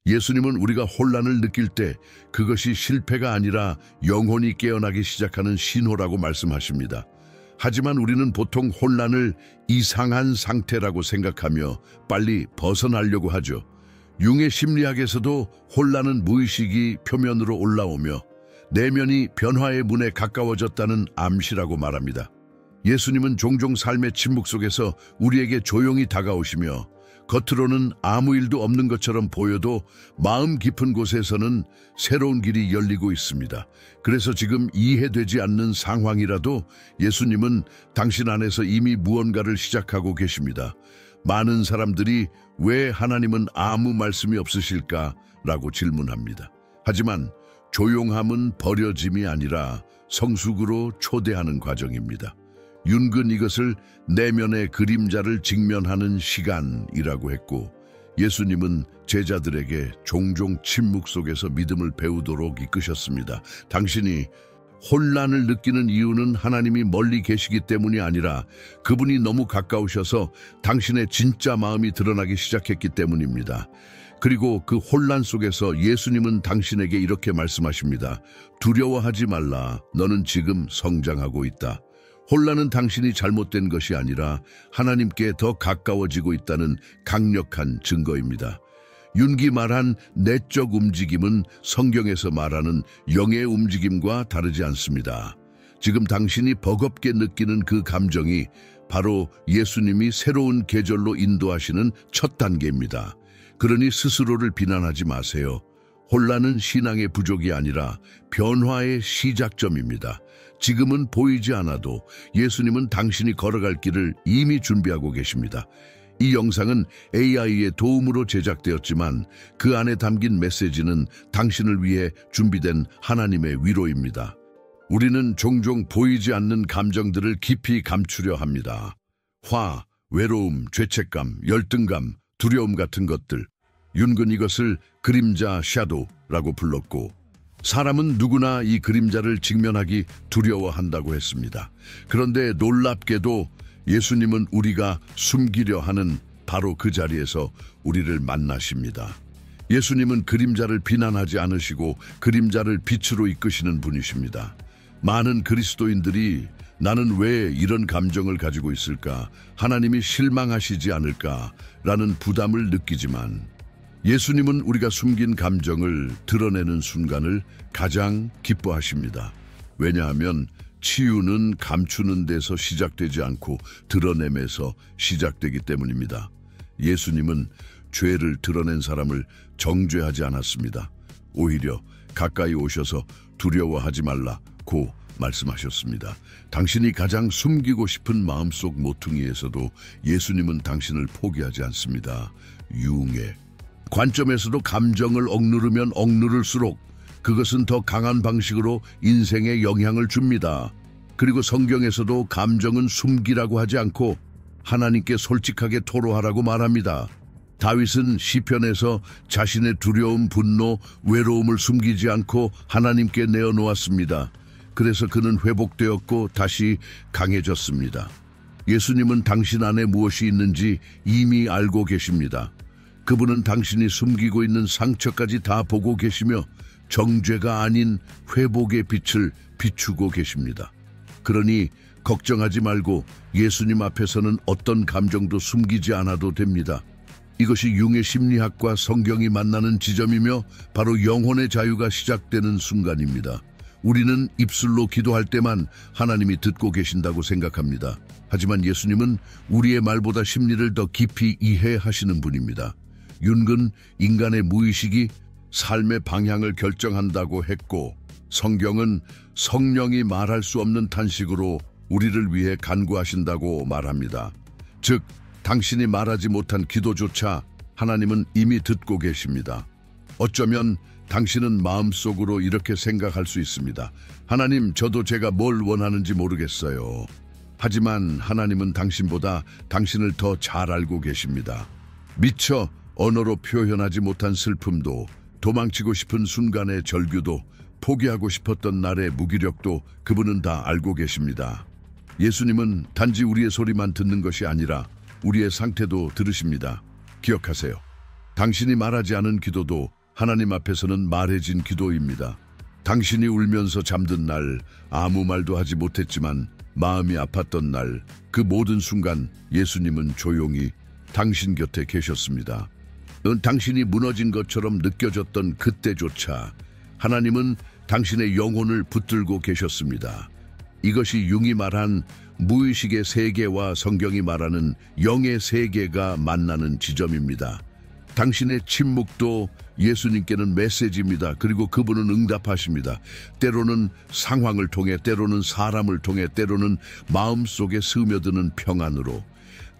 예수님은 우리가 혼란을 느낄 때 그것이 실패가 아니라 영혼이 깨어나기 시작하는 신호라고 말씀하십니다. 하지만 우리는 보통 혼란을 이상한 상태라고 생각하며 빨리 벗어나려고 하죠. 융의 심리학에서도 혼란은 무의식이 표면으로 올라오며 내면이 변화의 문에 가까워졌다는 암시라고 말합니다. 예수님은 종종 삶의 침묵 속에서 우리에게 조용히 다가오시며 겉으로는 아무 일도 없는 것처럼 보여도 마음 깊은 곳에서는 새로운 길이 열리고 있습니다. 그래서 지금 이해되지 않는 상황이라도 예수님은 당신 안에서 이미 무언가를 시작하고 계십니다. 많은 사람들이 왜 하나님은 아무 말씀이 없으실까라고 질문합니다. 하지만 조용함은 버려짐이 아니라 성숙으로 초대하는 과정입니다. 윤근 이것을 내면의 그림자를 직면하는 시간이라고 했고, 예수님은 제자들에게 종종 침묵 속에서 믿음을 배우도록 이끄셨습니다. 당신이 혼란을 느끼는 이유는 하나님이 멀리 계시기 때문이 아니라 그분이 너무 가까우셔서 당신의 진짜 마음이 드러나기 시작했기 때문입니다. 그리고 그 혼란 속에서 예수님은 당신에게 이렇게 말씀하십니다. 두려워하지 말라. 너는 지금 성장하고 있다. 혼란은 당신이 잘못된 것이 아니라 하나님께 더 가까워지고 있다는 강력한 증거입니다. 윤기 말한 내적 움직임은 성경에서 말하는 영의 움직임과 다르지 않습니다. 지금 당신이 버겁게 느끼는 그 감정이 바로 예수님이 새로운 계절로 인도하시는 첫 단계입니다. 그러니 스스로를 비난하지 마세요. 혼란은 신앙의 부족이 아니라 변화의 시작점입니다. 지금은 보이지 않아도 예수님은 당신이 걸어갈 길을 이미 준비하고 계십니다. 이 영상은 AI의 도움으로 제작되었지만 그 안에 담긴 메시지는 당신을 위해 준비된 하나님의 위로입니다. 우리는 종종 보이지 않는 감정들을 깊이 감추려 합니다. 화, 외로움, 죄책감, 열등감, 두려움 같은 것들. 윤근 이것을 그림자 샤도우라고 불렀고, 사람은 누구나 이 그림자를 직면하기 두려워한다고 했습니다. 그런데 놀랍게도 예수님은 우리가 숨기려 하는 바로 그 자리에서 우리를 만나십니다. 예수님은 그림자를 비난하지 않으시고 그림자를 빛으로 이끄시는 분이십니다. 많은 그리스도인들이 나는 왜 이런 감정을 가지고 있을까? 하나님이 실망하시지 않을까라는 부담을 느끼지만 예수님은 우리가 숨긴 감정을 드러내는 순간을 가장 기뻐하십니다. 왜냐하면 치유는 감추는 데서 시작되지 않고 드러냄에서 시작되기 때문입니다. 예수님은 죄를 드러낸 사람을 정죄하지 않았습니다. 오히려 가까이 오셔서 두려워하지 말라고 말씀하셨습니다. 당신이 가장 숨기고 싶은 마음속 모퉁이에서도 예수님은 당신을 포기하지 않습니다. 융의 관점에서도 감정을 억누르면 억누를수록 그것은 더 강한 방식으로 인생에 영향을 줍니다. 그리고 성경에서도 감정은 숨기라고 하지 않고 하나님께 솔직하게 토로하라고 말합니다. 다윗은 시편에서 자신의 두려움, 분노, 외로움을 숨기지 않고 하나님께 내어놓았습니다. 그래서 그는 회복되었고 다시 강해졌습니다. 예수님은 당신 안에 무엇이 있는지 이미 알고 계십니다. 그분은 당신이 숨기고 있는 상처까지 다 보고 계시며 정죄가 아닌 회복의 빛을 비추고 계십니다. 그러니 걱정하지 말고 예수님 앞에서는 어떤 감정도 숨기지 않아도 됩니다. 이것이 융의 심리학과 성경이 만나는 지점이며 바로 영혼의 자유가 시작되는 순간입니다. 우리는 입술로 기도할 때만 하나님이 듣고 계신다고 생각합니다. 하지만 예수님은 우리의 말보다 심리를 더 깊이 이해하시는 분입니다. 윤근 인간의 무의식이 삶의 방향을 결정한다고 했고, 성경은 성령이 말할 수 없는 탄식으로 우리를 위해 간구하신다고 말합니다. 즉, 당신이 말하지 못한 기도조차 하나님은 이미 듣고 계십니다. 어쩌면 당신은 마음속으로 이렇게 생각할 수 있습니다. 하나님, 저도 제가 뭘 원하는지 모르겠어요. 하지만 하나님은 당신보다 당신을 더 잘 알고 계십니다. 미처 언어로 표현하지 못한 슬픔도, 도망치고 싶은 순간의 절규도, 포기하고 싶었던 날의 무기력도 그분은 다 알고 계십니다. 예수님은 단지 우리의 소리만 듣는 것이 아니라 우리의 상태도 들으십니다. 기억하세요. 당신이 말하지 않은 기도도 하나님 앞에서는 말해진 기도입니다. 당신이 울면서 잠든 날 아무 말도 하지 못했지만 마음이 아팠던 날 그 모든 순간 예수님은 조용히 당신 곁에 계셨습니다. 당신이 무너진 것처럼 느껴졌던 그때조차 하나님은 당신의 영혼을 붙들고 계셨습니다. 이것이 융이 말한 무의식의 세계와 성경이 말하는 영의 세계가 만나는 지점입니다. 당신의 침묵도 예수님께는 메시지입니다. 그리고 그분은 응답하십니다. 때로는 상황을 통해, 때로는 사람을 통해, 때로는 마음속에 스며드는 평안으로.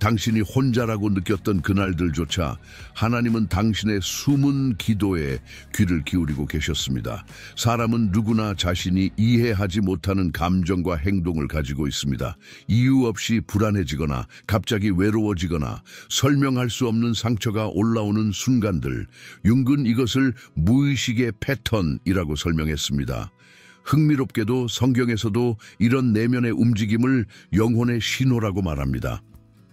당신이 혼자라고 느꼈던 그날들조차 하나님은 당신의 숨은 기도에 귀를 기울이고 계셨습니다. 사람은 누구나 자신이 이해하지 못하는 감정과 행동을 가지고 있습니다. 이유 없이 불안해지거나 갑자기 외로워지거나 설명할 수 없는 상처가 올라오는 순간들, 융은 이것을 무의식의 패턴이라고 설명했습니다. 흥미롭게도 성경에서도 이런 내면의 움직임을 영혼의 신호라고 말합니다.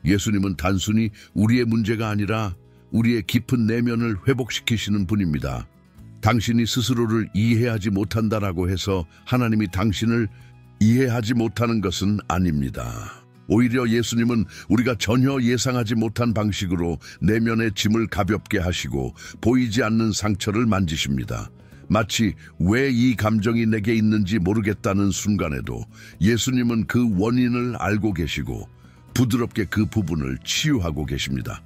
예수님은 단순히 우리의 문제가 아니라 우리의 깊은 내면을 회복시키시는 분입니다. 당신이 스스로를 이해하지 못한다라고 해서 하나님이 당신을 이해하지 못하는 것은 아닙니다. 오히려 예수님은 우리가 전혀 예상하지 못한 방식으로 내면의 짐을 가볍게 하시고 보이지 않는 상처를 만지십니다. 마치 왜 이 감정이 내게 있는지 모르겠다는 순간에도 예수님은 그 원인을 알고 계시고 부드럽게 그 부분을 치유하고 계십니다.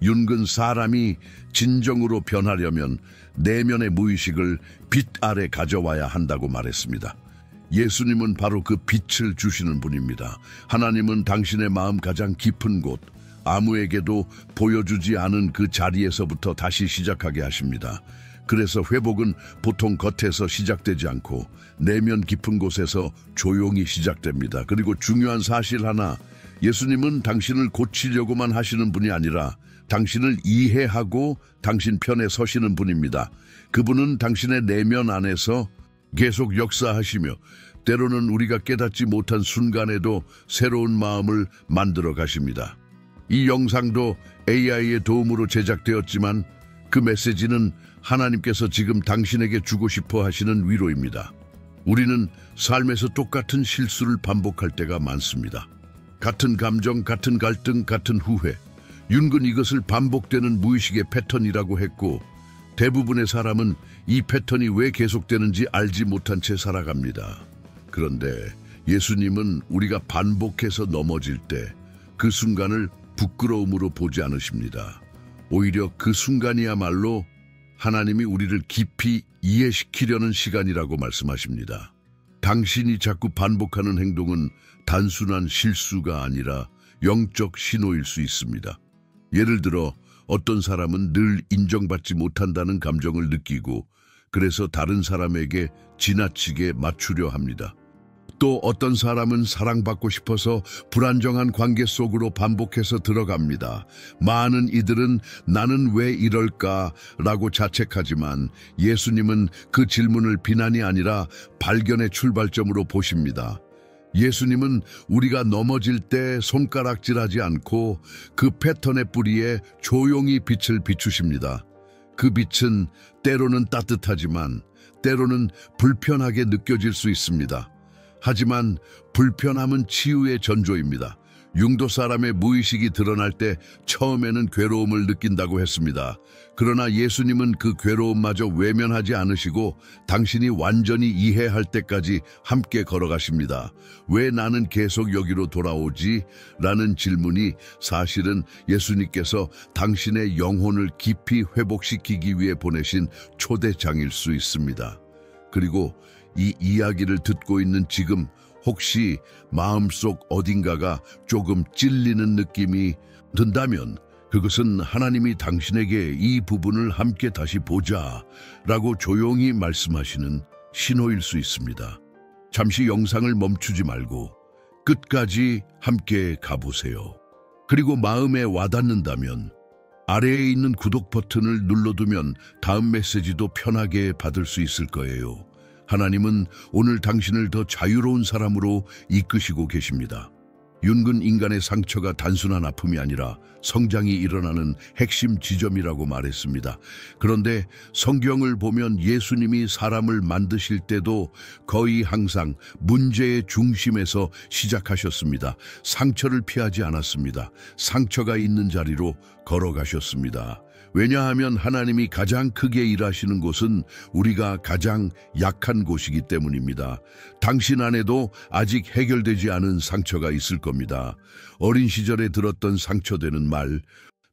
융은 사람이 진정으로 변하려면 내면의 무의식을 빛 아래 가져와야 한다고 말했습니다. 예수님은 바로 그 빛을 주시는 분입니다. 하나님은 당신의 마음 가장 깊은 곳, 아무에게도 보여주지 않은 그 자리에서부터 다시 시작하게 하십니다. 그래서 회복은 보통 겉에서 시작되지 않고 내면 깊은 곳에서 조용히 시작됩니다. 그리고 중요한 사실 하나, 예수님은 당신을 고치려고만 하시는 분이 아니라 당신을 이해하고 당신 편에 서시는 분입니다. 그분은 당신의 내면 안에서 계속 역사하시며 때로는 우리가 깨닫지 못한 순간에도 새로운 마음을 만들어 가십니다. 이 영상도 AI의 도움으로 제작되었지만 그 메시지는 하나님께서 지금 당신에게 주고 싶어 하시는 위로입니다. 우리는 삶에서 똑같은 실수를 반복할 때가 많습니다. 같은 감정, 같은 갈등, 같은 후회. 융은 이것을 반복되는 무의식의 패턴이라고 했고 대부분의 사람은 이 패턴이 왜 계속되는지 알지 못한 채 살아갑니다. 그런데 예수님은 우리가 반복해서 넘어질 때 그 순간을 부끄러움으로 보지 않으십니다. 오히려 그 순간이야말로 하나님이 우리를 깊이 이해시키려는 시간이라고 말씀하십니다. 당신이 자꾸 반복하는 행동은 단순한 실수가 아니라 영적 신호일 수 있습니다. 예를 들어 어떤 사람은 늘 인정받지 못한다는 감정을 느끼고 그래서 다른 사람에게 지나치게 맞추려 합니다. 또 어떤 사람은 사랑받고 싶어서 불안정한 관계 속으로 반복해서 들어갑니다. 많은 이들은 나는 왜 이럴까라고 자책하지만 예수님은 그 질문을 비난이 아니라 발견의 출발점으로 보십니다. 예수님은 우리가 넘어질 때 손가락질하지 않고 그 패턴의 뿌리에 조용히 빛을 비추십니다. 그 빛은 때로는 따뜻하지만 때로는 불편하게 느껴질 수 있습니다. 하지만 불편함은 치유의 전조입니다. 융도 사람의 무의식이 드러날 때 처음에는 괴로움을 느낀다고 했습니다. 그러나 예수님은 그 괴로움마저 외면하지 않으시고 당신이 완전히 이해할 때까지 함께 걸어가십니다. 왜 나는 계속 여기로 돌아오지? 라는 질문이 사실은 예수님께서 당신의 영혼을 깊이 회복시키기 위해 보내신 초대장일 수 있습니다. 그리고 이 이야기를 듣고 있는 지금 혹시 마음속 어딘가가 조금 찔리는 느낌이 든다면 그것은 하나님이 당신에게 이 부분을 함께 다시 보자 라고 조용히 말씀하시는 신호일 수 있습니다. 잠시 영상을 멈추지 말고 끝까지 함께 가보세요. 그리고 마음에 와닿는다면 아래에 있는 구독 버튼을 눌러두면 다음 메시지도 편하게 받을 수 있을 거예요. 하나님은 오늘 당신을 더 자유로운 사람으로 이끄시고 계십니다. 윤근 인간의 상처가 단순한 아픔이 아니라 성장이 일어나는 핵심 지점이라고 말했습니다. 그런데 성경을 보면 예수님이 사람을 만드실 때도 거의 항상 문제의 중심에서 시작하셨습니다. 상처를 피하지 않았습니다. 상처가 있는 자리로 걸어가셨습니다. 왜냐하면 하나님이 가장 크게 일하시는 곳은 우리가 가장 약한 곳이기 때문입니다. 당신 안에도 아직 해결되지 않은 상처가 있을 겁니다. 어린 시절에 들었던 상처되는 말,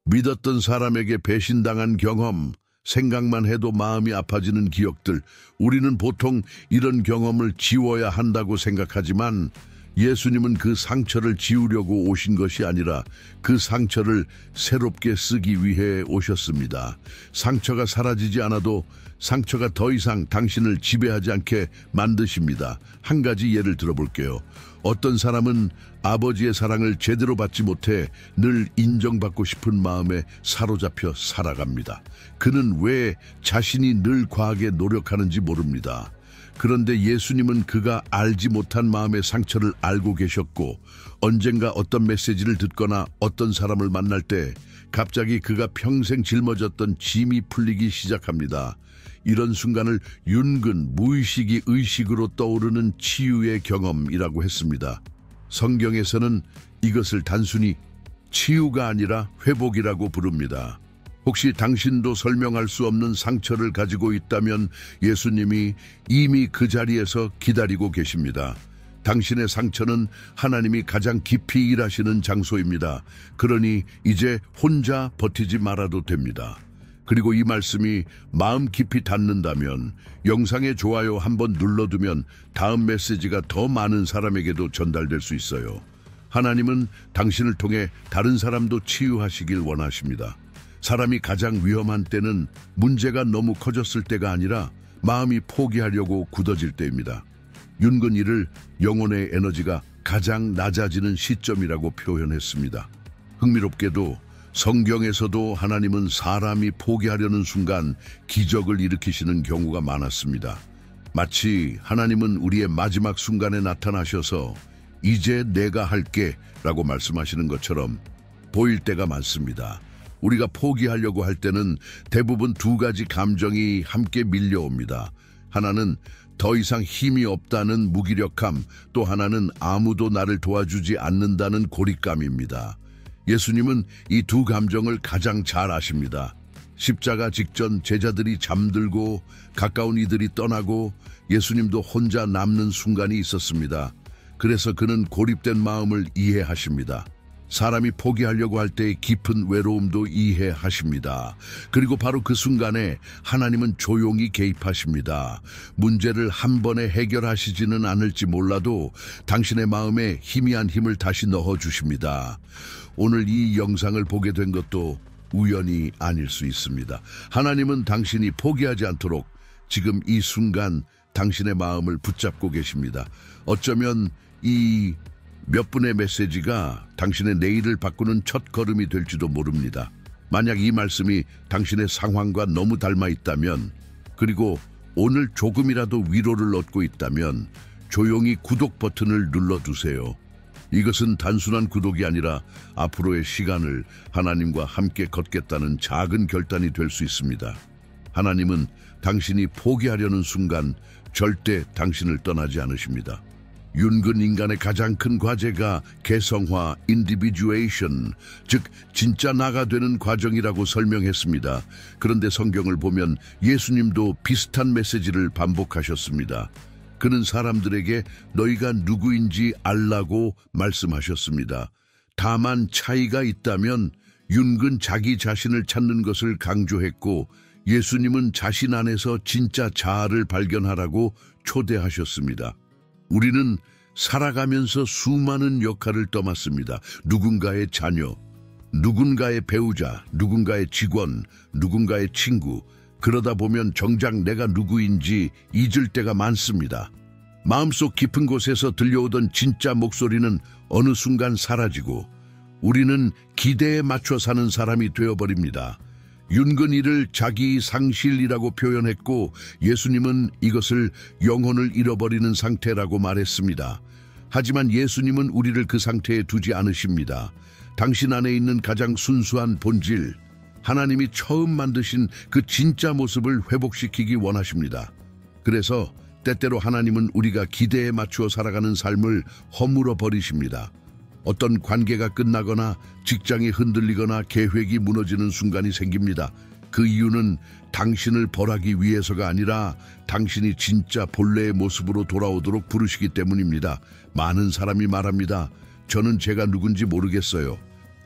믿었던 사람에게 배신당한 경험, 생각만 해도 마음이 아파지는 기억들, 우리는 보통 이런 경험을 지워야 한다고 생각하지만 예수님은 그 상처를 지우려고 오신 것이 아니라 그 상처를 새롭게 쓰기 위해 오셨습니다. 상처가 사라지지 않아도 상처가 더 이상 당신을 지배하지 않게 만드십니다. 한 가지 예를 들어볼게요. 어떤 사람은 아버지의 사랑을 제대로 받지 못해 늘 인정받고 싶은 마음에 사로잡혀 살아갑니다. 그는 왜 자신이 늘 과하게 노력하는지 모릅니다. 그런데 예수님은 그가 알지 못한 마음의 상처를 알고 계셨고 언젠가 어떤 메시지를 듣거나 어떤 사람을 만날 때 갑자기 그가 평생 짊어졌던 짐이 풀리기 시작합니다. 이런 순간을 윤근, 무의식이 의식으로 떠오르는 치유의 경험이라고 했습니다. 성경에서는 이것을 단순히 치유가 아니라 회복이라고 부릅니다. 혹시 당신도 설명할 수 없는 상처를 가지고 있다면 예수님이 이미 그 자리에서 기다리고 계십니다. 당신의 상처는 하나님이 가장 깊이 일하시는 장소입니다. 그러니 이제 혼자 버티지 말아도 됩니다. 그리고 이 말씀이 마음 깊이 닿는다면 영상에 좋아요 한번 눌러두면 다음 메시지가 더 많은 사람에게도 전달될 수 있어요. 하나님은 당신을 통해 다른 사람도 치유하시길 원하십니다. 사람이 가장 위험한 때는 문제가 너무 커졌을 때가 아니라 마음이 포기하려고 굳어질 때입니다. 윤근 이를 영혼의 에너지가 가장 낮아지는 시점이라고 표현했습니다. 흥미롭게도 성경에서도 하나님은 사람이 포기하려는 순간 기적을 일으키시는 경우가 많았습니다. 마치 하나님은 우리의 마지막 순간에 나타나셔서 이제 내가 할게 라고 말씀하시는 것처럼 보일 때가 많습니다. 우리가 포기하려고 할 때는 대부분 두 가지 감정이 함께 밀려옵니다. 하나는 더 이상 힘이 없다는 무기력함, 또 하나는 아무도 나를 도와주지 않는다는 고립감입니다. 예수님은 이 두 감정을 가장 잘 아십니다. 십자가 직전 제자들이 잠들고 가까운 이들이 떠나고 예수님도 혼자 남는 순간이 있었습니다. 그래서 그는 고립된 마음을 이해하십니다. 사람이 포기하려고 할 때의 깊은 외로움도 이해하십니다. 그리고 바로 그 순간에 하나님은 조용히 개입하십니다. 문제를 한 번에 해결하시지는 않을지 몰라도 당신의 마음에 희미한 힘을 다시 넣어주십니다. 오늘 이 영상을 보게 된 것도 우연이 아닐 수 있습니다. 하나님은 당신이 포기하지 않도록 지금 이 순간 당신의 마음을 붙잡고 계십니다. 어쩌면 이 몇 분의 메시지가 당신의 내일을 바꾸는 첫 걸음이 될지도 모릅니다. 만약 이 말씀이 당신의 상황과 너무 닮아 있다면, 그리고 오늘 조금이라도 위로를 얻고 있다면 조용히 구독 버튼을 눌러두세요. 이것은 단순한 구독이 아니라 앞으로의 시간을 하나님과 함께 걷겠다는 작은 결단이 될 수 있습니다. 하나님은 당신이 포기하려는 순간 절대 당신을 떠나지 않으십니다. 윤근 인간의 가장 큰 과제가 개성화, individuation, 즉 진짜 나가 되는 과정이라고 설명했습니다. 그런데 성경을 보면 예수님도 비슷한 메시지를 반복하셨습니다. 그는 사람들에게 너희가 누구인지 알라고 말씀하셨습니다. 다만 차이가 있다면 윤근 자기 자신을 찾는 것을 강조했고 예수님은 자신 안에서 진짜 자아를 발견하라고 초대하셨습니다. 우리는 살아가면서 수많은 역할을 떠맡습니다. 누군가의 자녀, 누군가의 배우자, 누군가의 직원, 누군가의 친구. 그러다 보면 정작 내가 누구인지 잊을 때가 많습니다. 마음속 깊은 곳에서 들려오던 진짜 목소리는 어느 순간 사라지고 우리는 기대에 맞춰 사는 사람이 되어버립니다. 윤근이를 자기 상실이라고 표현했고 예수님은 이것을 영혼을 잃어버리는 상태라고 말했습니다. 하지만 예수님은 우리를 그 상태에 두지 않으십니다. 당신 안에 있는 가장 순수한 본질, 하나님이 처음 만드신 그 진짜 모습을 회복시키기 원하십니다. 그래서 때때로 하나님은 우리가 기대에 맞추어 살아가는 삶을 허물어 버리십니다. 어떤 관계가 끝나거나 직장이 흔들리거나 계획이 무너지는 순간이 생깁니다. 그 이유는 당신을 벌하기 위해서가 아니라 당신이 진짜 본래의 모습으로 돌아오도록 부르시기 때문입니다. 많은 사람이 말합니다. 저는 제가 누군지 모르겠어요.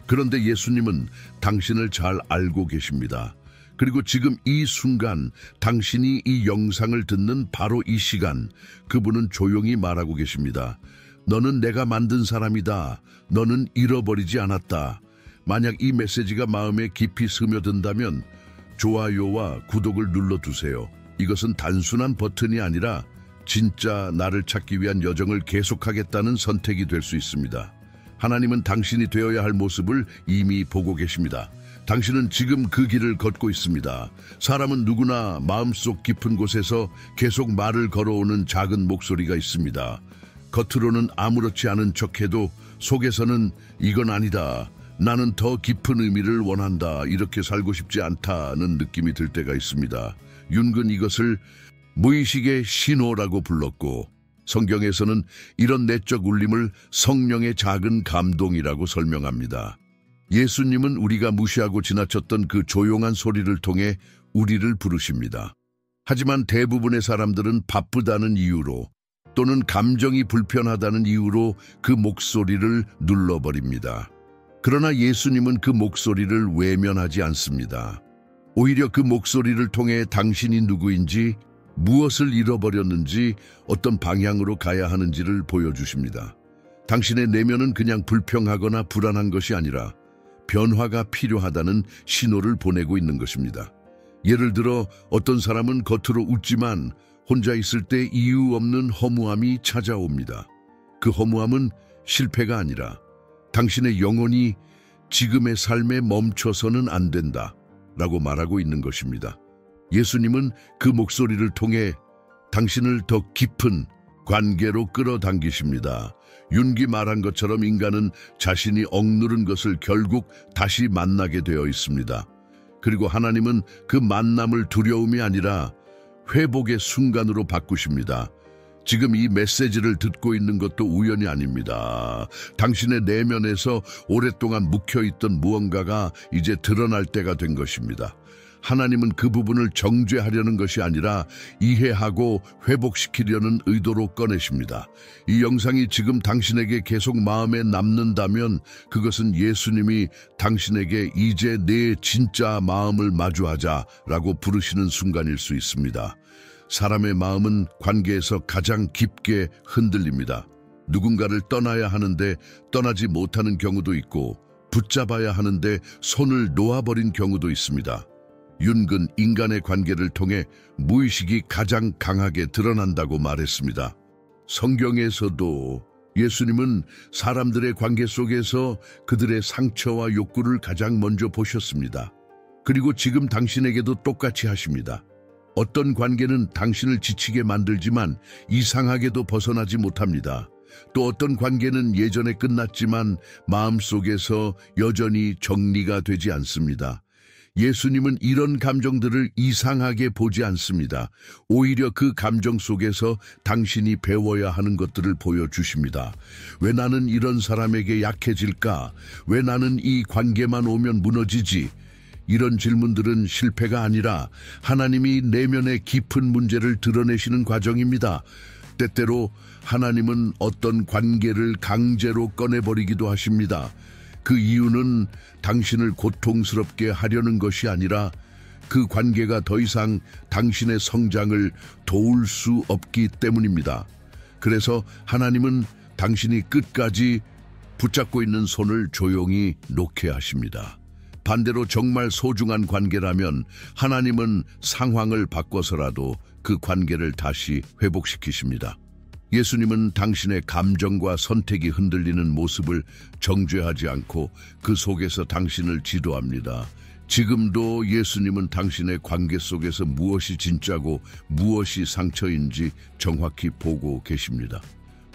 그런데 예수님은 당신을 잘 알고 계십니다. 그리고 지금 이 순간 당신이 이 영상을 듣는 바로 이 시간 그분은 조용히 말하고 계십니다. 너는 내가 만든 사람이다. 너는 잃어버리지 않았다. 만약 이 메시지가 마음에 깊이 스며든다면 좋아요와 구독을 눌러두세요. 이것은 단순한 버튼이 아니라 진짜 나를 찾기 위한 여정을 계속하겠다는 선택이 될 수 있습니다. 하나님은 당신이 되어야 할 모습을 이미 보고 계십니다. 당신은 지금 그 길을 걷고 있습니다. 사람은 누구나 마음속 깊은 곳에서 계속 말을 걸어오는 작은 목소리가 있습니다. 겉으로는 아무렇지 않은 척해도 속에서는 이건 아니다. 나는 더 깊은 의미를 원한다. 이렇게 살고 싶지 않다는 느낌이 들 때가 있습니다. 윤근 이것을 무의식의 신호라고 불렀고 성경에서는 이런 내적 울림을 성령의 작은 감동이라고 설명합니다. 예수님은 우리가 무시하고 지나쳤던 그 조용한 소리를 통해 우리를 부르십니다. 하지만 대부분의 사람들은 바쁘다는 이유로 또는 감정이 불편하다는 이유로 그 목소리를 눌러버립니다. 그러나 예수님은 그 목소리를 외면하지 않습니다. 오히려 그 목소리를 통해 당신이 누구인지, 무엇을 잃어버렸는지, 어떤 방향으로 가야 하는지를 보여주십니다. 당신의 내면은 그냥 불평하거나 불안한 것이 아니라 변화가 필요하다는 신호를 보내고 있는 것입니다. 예를 들어 어떤 사람은 겉으로 웃지만 혼자 있을 때 이유 없는 허무함이 찾아옵니다. 그 허무함은 실패가 아니라 당신의 영혼이 지금의 삶에 멈춰서는 안 된다 라고 말하고 있는 것입니다. 예수님은 그 목소리를 통해 당신을 더 깊은 관계로 끌어당기십니다. 윤기 말한 것처럼 인간은 자신이 억누른 것을 결국 다시 만나게 되어 있습니다. 그리고 하나님은 그 만남을 두려움이 아니라 회복의 순간으로 바꾸십니다. 지금 이 메시지를 듣고 있는 것도 우연이 아닙니다. 당신의 내면에서 오랫동안 묵혀있던 무언가가 이제 드러날 때가 된 것입니다. 하나님은 그 부분을 정죄하려는 것이 아니라 이해하고 회복시키려는 의도로 꺼내십니다. 이 영상이 지금 당신에게 계속 마음에 남는다면 그것은 예수님이 당신에게 이제 내 진짜 마음을 마주하자라고 부르시는 순간일 수 있습니다. 사람의 마음은 관계에서 가장 깊게 흔들립니다. 누군가를 떠나야 하는데 떠나지 못하는 경우도 있고 붙잡아야 하는데 손을 놓아버린 경우도 있습니다. 윤근 인간의 관계를 통해 무의식이 가장 강하게 드러난다고 말했습니다. 성경에서도 예수님은 사람들의 관계 속에서 그들의 상처와 욕구를 가장 먼저 보셨습니다. 그리고 지금 당신에게도 똑같이 하십니다. 어떤 관계는 당신을 지치게 만들지만 이상하게도 벗어나지 못합니다. 또 어떤 관계는 예전에 끝났지만 마음속에서 여전히 정리가 되지 않습니다. 예수님은 이런 감정들을 이상하게 보지 않습니다. 오히려 그 감정 속에서 당신이 배워야 하는 것들을 보여주십니다. 왜 나는 이런 사람에게 약해질까? 왜 나는 이 관계만 오면 무너지지? 이런 질문들은 실패가 아니라 하나님이 내면의 깊은 문제를 드러내시는 과정입니다. 때때로 하나님은 어떤 관계를 강제로 꺼내버리기도 하십니다. 그 이유는 당신을 고통스럽게 하려는 것이 아니라 그 관계가 더 이상 당신의 성장을 도울 수 없기 때문입니다. 그래서 하나님은 당신이 끝까지 붙잡고 있는 손을 조용히 놓게 하십니다. 반대로 정말 소중한 관계라면 하나님은 상황을 바꿔서라도 그 관계를 다시 회복시키십니다. 예수님은 당신의 감정과 선택이 흔들리는 모습을 정죄하지 않고 그 속에서 당신을 지도합니다. 지금도 예수님은 당신의 관계 속에서 무엇이 진짜고 무엇이 상처인지 정확히 보고 계십니다.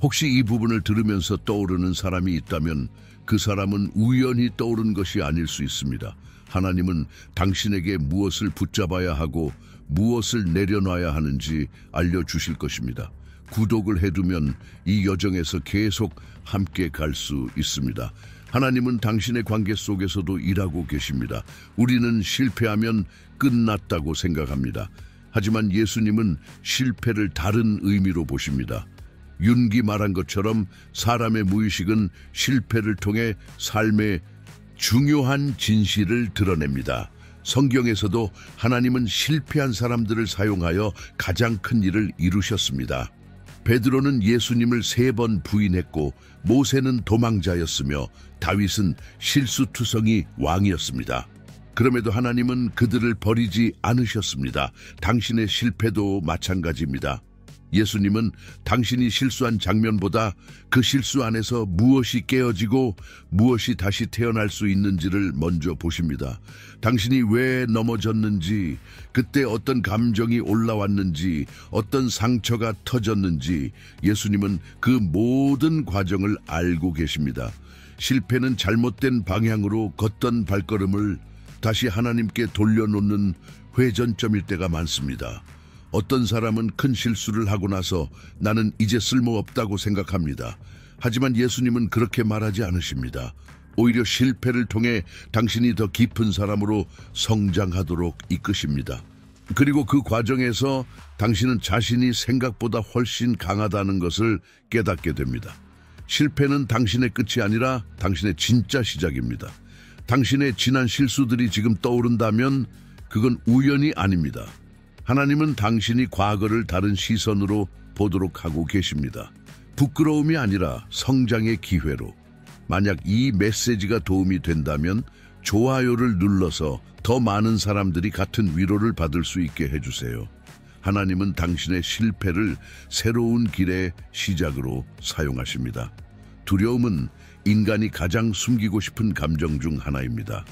혹시 이 부분을 들으면서 떠오르는 사람이 있다면 그 사람은 우연히 떠오른 것이 아닐 수 있습니다. 하나님은 당신에게 무엇을 붙잡아야 하고 무엇을 내려놔야 하는지 알려주실 것입니다. 구독을 해두면 이 여정에서 계속 함께 갈 수 있습니다. 하나님은 당신의 관계 속에서도 일하고 계십니다. 우리는 실패하면 끝났다고 생각합니다. 하지만 예수님은 실패를 다른 의미로 보십니다. 윤기 말한 것처럼 사람의 무의식은 실패를 통해 삶의 중요한 진실을 드러냅니다. 성경에서도 하나님은 실패한 사람들을 사용하여 가장 큰 일을 이루셨습니다. 베드로는 예수님을 3번 부인했고 모세는 도망자였으며 다윗은 실수투성이 왕이었습니다. 그럼에도 하나님은 그들을 버리지 않으셨습니다. 당신의 실패도 마찬가지입니다. 예수님은 당신이 실수한 장면보다 그 실수 안에서 무엇이 깨어지고 무엇이 다시 태어날 수 있는지를 먼저 보십니다. 당신이 왜 넘어졌는지, 그때 어떤 감정이 올라왔는지, 어떤 상처가 터졌는지 예수님은 그 모든 과정을 알고 계십니다. 실패는 잘못된 방향으로 걷던 발걸음을 다시 하나님께 돌려놓는 회전점일 때가 많습니다. 어떤 사람은 큰 실수를 하고 나서 나는 이제 쓸모없다고 생각합니다. 하지만 예수님은 그렇게 말하지 않으십니다. 오히려 실패를 통해 당신이 더 깊은 사람으로 성장하도록 이끄십니다. 그리고 그 과정에서 당신은 자신이 생각보다 훨씬 강하다는 것을 깨닫게 됩니다. 실패는 당신의 끝이 아니라 당신의 진짜 시작입니다. 당신의 지난 실수들이 지금 떠오른다면 그건 우연이 아닙니다. 하나님은 당신이 과거를 다른 시선으로 보도록 하고 계십니다. 부끄러움이 아니라 성장의 기회로. 만약 이 메시지가 도움이 된다면 좋아요를 눌러서 더 많은 사람들이 같은 위로를 받을 수 있게 해주세요. 하나님은 당신의 실패를 새로운 길의 시작으로 사용하십니다. 두려움은 인간이 가장 숨기고 싶은 감정 중 하나입니다.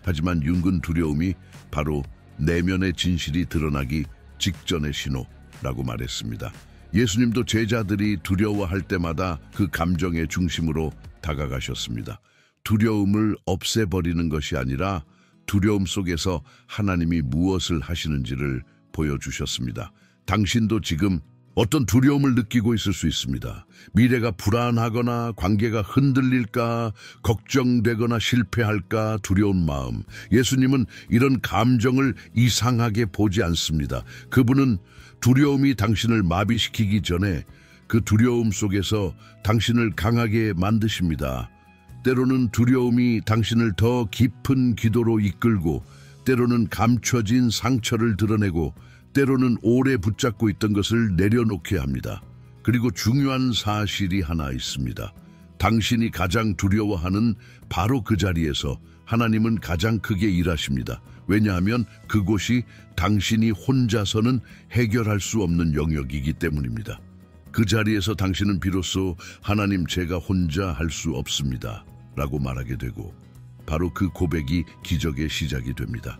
하지만 윤근 두려움이 바로 내면의 진실이 드러나기 직전의 신호라고 말했습니다. 예수님도 제자들이 두려워할 때마다 그 감정의 중심으로 다가가셨습니다. 두려움을 없애버리는 것이 아니라 두려움 속에서 하나님이 무엇을 하시는지를 보여주셨습니다. 당신도 지금 어떤 두려움을 느끼고 있을 수 있습니다. 미래가 불안하거나 관계가 흔들릴까, 걱정되거나 실패할까 두려운 마음. 예수님은 이런 감정을 이상하게 보지 않습니다. 그분은 두려움이 당신을 마비시키기 전에 그 두려움 속에서 당신을 강하게 만드십니다. 때로는 두려움이 당신을 더 깊은 기도로 이끌고, 때로는 감춰진 상처를 드러내고, 때로는 오래 붙잡고 있던 것을 내려놓게 합니다. 그리고 중요한 사실이 하나 있습니다. 당신이 가장 두려워하는 바로 그 자리에서 하나님은 가장 크게 일하십니다. 왜냐하면 그곳이 당신이 혼자서는 해결할 수 없는 영역이기 때문입니다. 그 자리에서 당신은 비로소 하나님, 제가 혼자 할 수 없습니다 라고 말하게 되고, 바로 그 고백이 기적의 시작이 됩니다.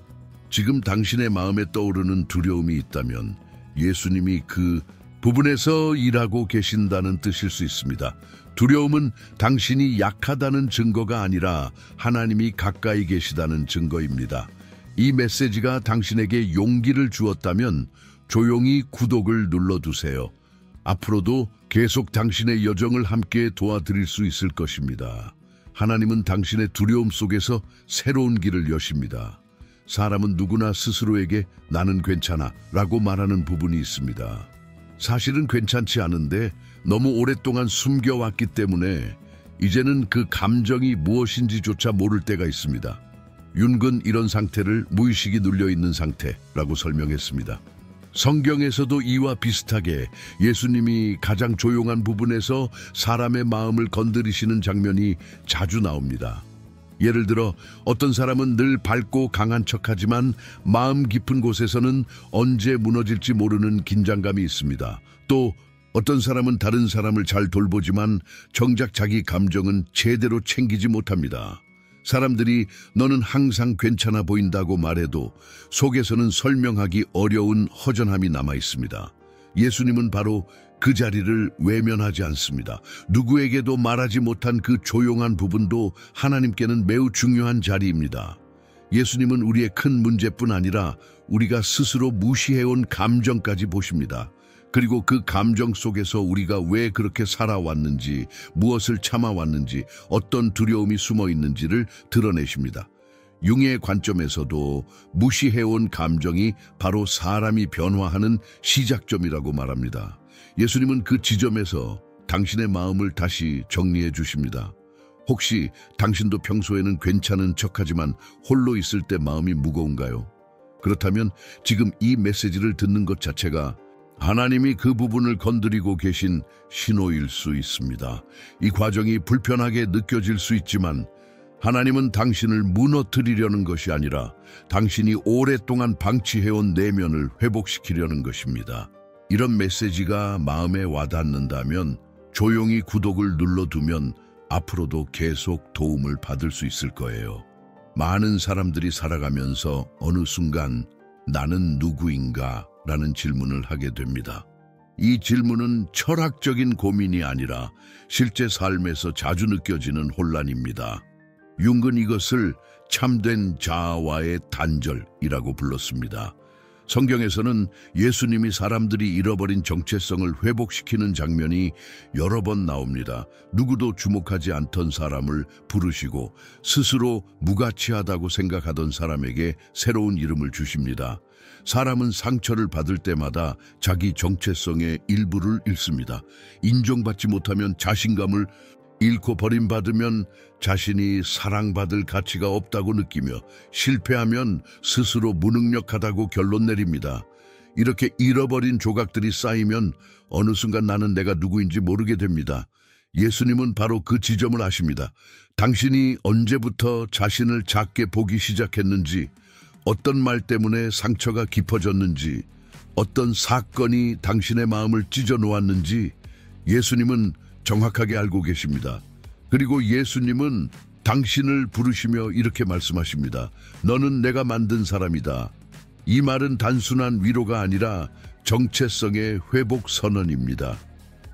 지금 당신의 마음에 떠오르는 두려움이 있다면 예수님이 그 부분에서 일하고 계신다는 뜻일 수 있습니다. 두려움은 당신이 약하다는 증거가 아니라 하나님이 가까이 계시다는 증거입니다. 이 메시지가 당신에게 용기를 주었다면 조용히 구독을 눌러두세요. 앞으로도 계속 당신의 여정을 함께 도와드릴 수 있을 것입니다. 하나님은 당신의 두려움 속에서 새로운 길을 여십니다. 사람은 누구나 스스로에게 나는 괜찮아 라고 말하는 부분이 있습니다. 사실은 괜찮지 않은데 너무 오랫동안 숨겨왔기 때문에 이제는 그 감정이 무엇인지조차 모를 때가 있습니다. 윤근 이런 상태를 무의식이 눌려있는 상태라고 설명했습니다. 성경에서도 이와 비슷하게 예수님이 가장 조용한 부분에서 사람의 마음을 건드리시는 장면이 자주 나옵니다. 예를 들어 어떤 사람은 늘 밝고 강한 척하지만 마음 깊은 곳에서는 언제 무너질지 모르는 긴장감이 있습니다. 또 어떤 사람은 다른 사람을 잘 돌보지만 정작 자기 감정은 제대로 챙기지 못합니다. 사람들이 너는 항상 괜찮아 보인다고 말해도 속에서는 설명하기 어려운 허전함이 남아 있습니다. 예수님은 바로 그 자리를 외면하지 않습니다. 누구에게도 말하지 못한 그 조용한 부분도 하나님께는 매우 중요한 자리입니다. 예수님은 우리의 큰 문제뿐 아니라 우리가 스스로 무시해온 감정까지 보십니다. 그리고 그 감정 속에서 우리가 왜 그렇게 살아왔는지, 무엇을 참아왔는지, 어떤 두려움이 숨어 있는지를 드러내십니다. 융의 관점에서도 무시해온 감정이 바로 사람이 변화하는 시작점이라고 말합니다. 예수님은 그 지점에서 당신의 마음을 다시 정리해 주십니다. 혹시 당신도 평소에는 괜찮은 척하지만 홀로 있을 때 마음이 무거운가요? 그렇다면 지금 이 메시지를 듣는 것 자체가 하나님이 그 부분을 건드리고 계신 신호일 수 있습니다. 이 과정이 불편하게 느껴질 수 있지만 하나님은 당신을 무너뜨리려는 것이 아니라 당신이 오랫동안 방치해온 내면을 회복시키려는 것입니다. 이런 메시지가 마음에 와닿는다면 조용히 구독을 눌러두면 앞으로도 계속 도움을 받을 수 있을 거예요. 많은 사람들이 살아가면서 어느 순간 나는 누구인가? 라는 질문을 하게 됩니다. 이 질문은 철학적인 고민이 아니라 실제 삶에서 자주 느껴지는 혼란입니다. 융은 이것을 참된 자아와의 단절이라고 불렀습니다. 성경에서는 예수님이 사람들이 잃어버린 정체성을 회복시키는 장면이 여러 번 나옵니다. 누구도 주목하지 않던 사람을 부르시고 스스로 무가치하다고 생각하던 사람에게 새로운 이름을 주십니다. 사람은 상처를 받을 때마다 자기 정체성의 일부를 잃습니다. 인정받지 못하면 자신감을 잃고 버림받으면 자신이 사랑받을 가치가 없다고 느끼며 실패하면 스스로 무능력하다고 결론 내립니다. 이렇게 잃어버린 조각들이 쌓이면 어느 순간 나는 내가 누구인지 모르게 됩니다. 예수님은 바로 그 지점을 아십니다. 당신이 언제부터 자신을 작게 보기 시작했는지, 어떤 말 때문에 상처가 깊어졌는지, 어떤 사건이 당신의 마음을 찢어 놓았는지 예수님은 정확하게 알고 계십니다. 그리고 예수님은 당신을 부르시며 이렇게 말씀하십니다. 너는 내가 만든 사람이다. 이 말은 단순한 위로가 아니라 정체성의 회복 선언입니다.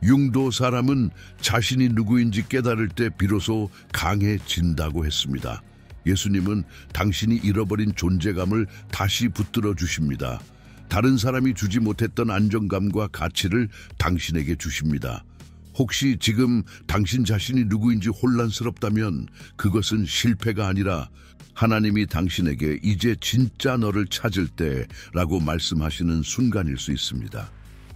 융도 사람은 자신이 누구인지 깨달을 때 비로소 강해진다고 했습니다. 예수님은 당신이 잃어버린 존재감을 다시 붙들어 주십니다. 다른 사람이 주지 못했던 안정감과 가치를 당신에게 주십니다. 혹시 지금 당신 자신이 누구인지 혼란스럽다면 그것은 실패가 아니라 하나님이 당신에게 이제 진짜 너를 찾을 때라고 말씀하시는 순간일 수 있습니다.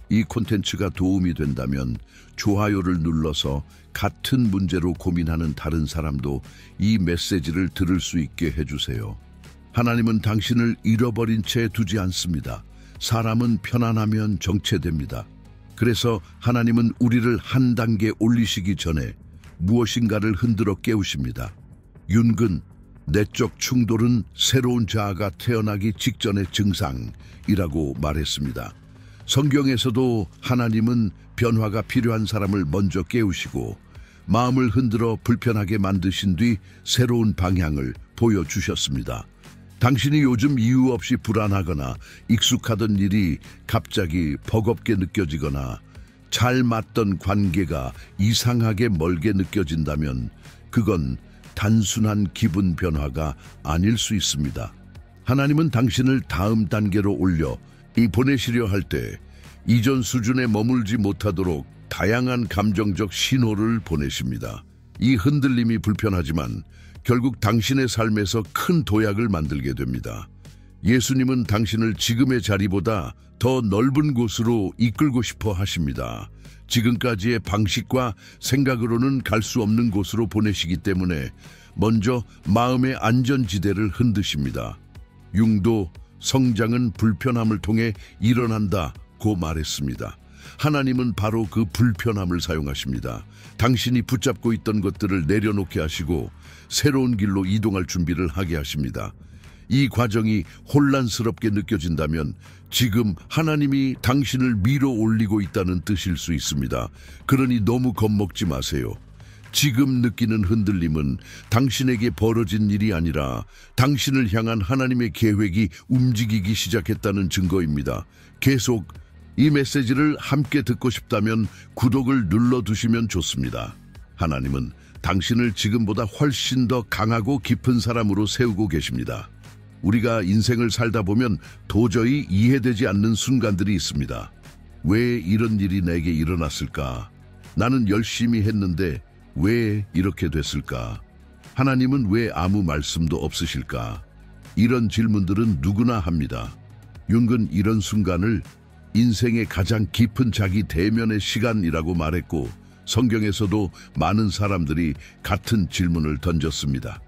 이 콘텐츠가 도움이 된다면 좋아요를 눌러서 같은 문제로 고민하는 다른 사람도 이 메시지를 들을 수 있게 해주세요. 하나님은 당신을 잃어버린 채 두지 않습니다. 사람은 편안하면 정체됩니다. 그래서 하나님은 우리를 한 단계 올리시기 전에 무엇인가를 흔들어 깨우십니다. 윤근, 내적 충돌은 새로운 자아가 태어나기 직전의 증상이라고 말했습니다. 성경에서도 하나님은 변화가 필요한 사람을 먼저 깨우시고 마음을 흔들어 불편하게 만드신 뒤 새로운 방향을 보여주셨습니다. 당신이 요즘 이유 없이 불안하거나 익숙하던 일이 갑자기 버겁게 느껴지거나 잘 맞던 관계가 이상하게 멀게 느껴진다면 그건 단순한 기분 변화가 아닐 수 있습니다. 하나님은 당신을 다음 단계로 올려 보내시려 할 때 이전 수준에 머물지 못하도록 다양한 감정적 신호를 보내십니다. 이 흔들림이 불편하지만 결국 당신의 삶에서 큰 도약을 만들게 됩니다. 예수님은 당신을 지금의 자리보다 더 넓은 곳으로 이끌고 싶어 하십니다. 지금까지의 방식과 생각으로는 갈 수 없는 곳으로 보내시기 때문에 먼저 마음의 안전지대를 흔드십니다. 융도 성장은 불편함을 통해 일어난다고 말했습니다. 하나님은 바로 그 불편함을 사용하십니다. 당신이 붙잡고 있던 것들을 내려놓게 하시고 새로운 길로 이동할 준비를 하게 하십니다. 이 과정이 혼란스럽게 느껴진다면 지금 하나님이 당신을 밀어 올리고 있다는 뜻일 수 있습니다. 그러니 너무 겁먹지 마세요. 지금 느끼는 흔들림은 당신에게 벌어진 일이 아니라 당신을 향한 하나님의 계획이 움직이기 시작했다는 증거입니다. 계속 이 메시지를 함께 듣고 싶다면 구독을 눌러두시면 좋습니다. 하나님은 당신을 지금보다 훨씬 더 강하고 깊은 사람으로 세우고 계십니다. 우리가 인생을 살다 보면 도저히 이해되지 않는 순간들이 있습니다. 왜 이런 일이 내게 일어났을까? 나는 열심히 했는데 왜 이렇게 됐을까? 하나님은 왜 아무 말씀도 없으실까? 이런 질문들은 누구나 합니다. 융은 이런 순간을 인생의 가장 깊은 자기 대면의 시간이라고 말했고, 성경에서도 많은 사람들이 같은 질문을 던졌습니다.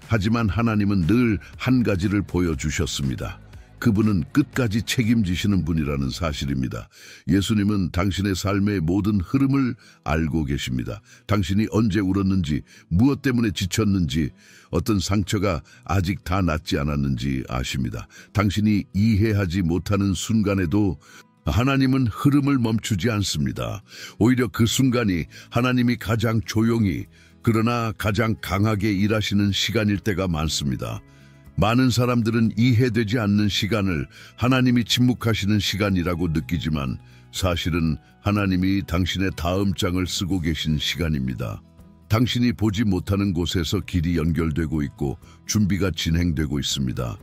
하지만 하나님은 늘 한 가지를 보여주셨습니다. 그분은 끝까지 책임지시는 분이라는 사실입니다. 예수님은 당신의 삶의 모든 흐름을 알고 계십니다. 당신이 언제 울었는지, 무엇 때문에 지쳤는지, 어떤 상처가 아직 다 낫지 않았는지 아십니다. 당신이 이해하지 못하는 순간에도 하나님은 흐름을 멈추지 않습니다. 오히려 그 순간이 하나님이 가장 조용히, 그러나 가장 강하게 일하시는 시간일 때가 많습니다. 많은 사람들은 이해되지 않는 시간을 하나님이 침묵하시는 시간이라고 느끼지만, 사실은 하나님이 당신의 다음 장을 쓰고 계신 시간입니다. 당신이 보지 못하는 곳에서 길이 연결되고 있고 준비가 진행되고 있습니다.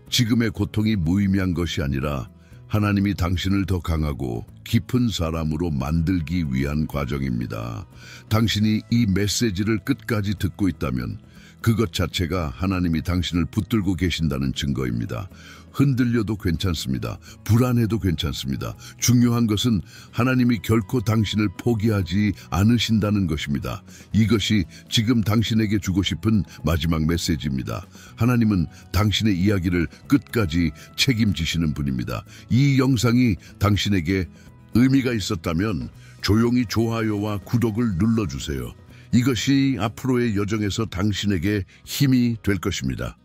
지금의 고통이 무의미한 것이 아니라 하나님이 당신을 더 강하고 깊은 사람으로 만들기 위한 과정입니다. 당신이 이 메시지를 끝까지 듣고 있다면 그것 자체가 하나님이 당신을 붙들고 계신다는 증거입니다. 흔들려도 괜찮습니다. 불안해도 괜찮습니다. 중요한 것은 하나님이 결코 당신을 포기하지 않으신다는 것입니다. 이것이 지금 당신에게 주고 싶은 마지막 메시지입니다. 하나님은 당신의 이야기를 끝까지 책임지시는 분입니다. 이 영상이 당신에게 의미가 있었다면 조용히 좋아요와 구독을 눌러주세요. 이것이 앞으로의 여정에서 당신에게 힘이 될 것입니다.